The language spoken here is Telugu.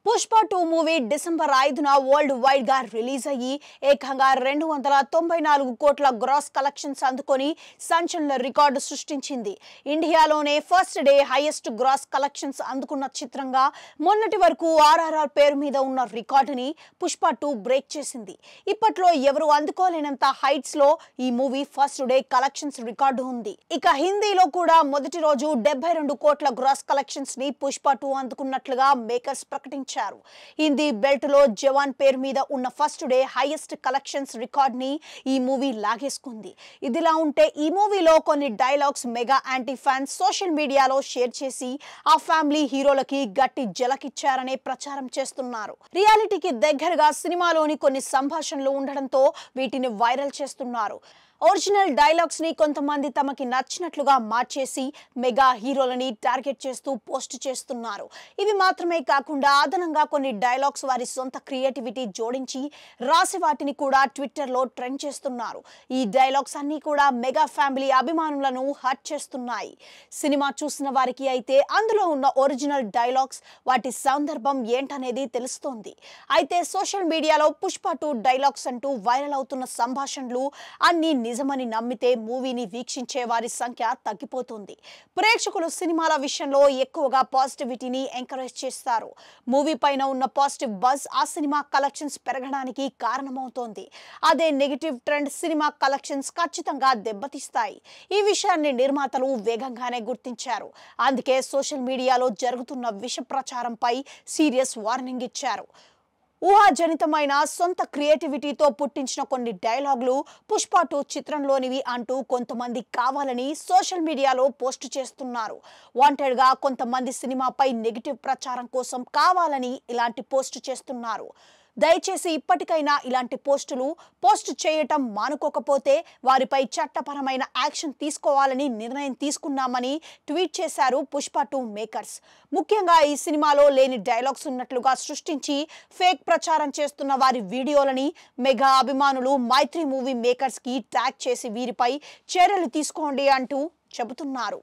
పుష్ప 2 మూవీ డిసెంబర్ 5న వరల్డ్ వైడ్ గా రిలీజ్ అయ్యి ఏకంగా 294 కోట్ల గ్రాస్ కలెక్షన్స్ అందుకొని సంచలన రికార్డు సృష్టించింది. ఇండియాలోనే first day highest gross collections అందుకున్న చిత్రంగా మొన్నటి వరకు ఆర్ఆర్ఆర్ పేరు మీద ఉన్న రికార్డుని పుష్ప 2 బ్రేక్ చేసింది. ఇప్పట్లో ఎవరు అందుకోలేనంత హైట్స్ లో ఈ movie first day collections record ఉంది. ఇక హిందీలో కూడా మొదటి రోజు 72 కోట్ల గ్రాస్ కలెక్షన్స్ ని పుష్ప 2 అందుకున్నట్లుగా మేకర్స్ ప్రకటించారు. హిందీ బెల్ట్ లో జవాన్ పేరు మీద ఉన్న first day highest collections record ని ఈ మూవీ లాగేసుకుంది. ఇదిలా ఉంటే ఈ మూవీలో కొన్ని dialogues mega anti fans social మీడియాలో షేర్ చేసి ఆ ఫ్యామిలీ హీరోలకి గట్టి జలకిచ్చారనే ప్రచారం చేస్తున్నారు. రియాలిటీకి దగ్గరగా సినిమాలోని కొన్ని సంభాషణలు ఉండడంతో వీటిని వైరల్ చేస్తున్నారు. ఒరిజినల్ డైలాగ్స్ ని కొంతమంది తమకి నచ్చినట్లుగా మార్చేసి మెగా హీరోలని టార్గెట్ చేస్తూ పోస్ట్ చేస్తున్నారు. ఇవి మాత్రమే కాకుండా అదనంగా కొన్ని డైలాగ్స్ వారి సొంత క్రియేటివిటీ జోడించి రాసి వాటిని కూడా ట్విట్టర్ లో ట్రెండ్ చేస్తున్నారు. ఈ డైలాగ్స్ అన్ని కూడా మెగా ఫ్యామిలీ అభిమానులను హర్ట్ చేస్తున్నాయి. సినిమా చూసిన వారికి అయితే అందులో ఉన్న ఒరిజినల్ డైలాగ్స్ వాటి సందర్భం ఏంటనేది తెలుస్తోంది. అయితే సోషల్ మీడియాలో పుష్ప 2 డైలాగ్స్ అంటూ వైరల్ అవుతున్న సంభాషణలు అన్ని నిజమని నమ్మితే మూవీని వీక్షించే వారి సంఖ్య తగ్గిపోతుంది. ప్రేక్షకులు సినిమాల విషయంలో ఎక్కువగా పాజిటివిటీని ఎంకరేజ్ చేస్తారు. మూవీ పైన ఉన్న పాజిటివ్ బజ్ ఆ సినిమా కలెక్షన్స్ పెరగడానికి కారణమవుతోంది. అదే నెగిటివ్ ట్రెండ్ సినిమా కలెక్షన్స్ ఖచ్చితంగా దెబ్బతీస్తాయి. ఈ విషయాన్ని నిర్మాతలు వేగంగానే గుర్తించారు. అందుకే సోషల్ మీడియాలో జరుగుతున్న విష ప్రచారంపై సీరియస్ వార్నింగ్ ఇచ్చారు. ఊహాజనితమైన సొంత క్రియేటివిటీతో పుట్టించిన కొన్ని డైలాగులు పుష్ప 2 చిత్రంలోనివి అంటూ కొంతమంది కావాలని సోషల్ మీడియాలో పోస్ట్ చేస్తున్నారు. వాంటెడ్ గా కొంతమంది సినిమాపై నెగిటివ్ ప్రచారం కోసం కావాలని ఇలాంటి పోస్ట్ చేస్తున్నారు. దయచేసి ఇప్పటికైనా ఇలాంటి పోస్ట్ చేయటం మానుకోకపోతే వారిపై చట్టపరమైన యాక్షన్ తీసుకోవాలని నిర్ణయం తీసుకున్నామని ట్వీట్ చేశారు పుష్ప 2 మేకర్స్. ముఖ్యంగా ఈ సినిమాలో లేని డైలాగ్స్ ఉన్నట్లుగా సృష్టించి ఫేక్ ప్రచారం చేస్తున్న వారి వీడియోలని మెగా అభిమానులు మైత్రి మూవీ మేకర్స్ కి ట్యాగ్ చేసి వీరిపై చర్యలు తీసుకోండి అంటూ చెబుతున్నారు.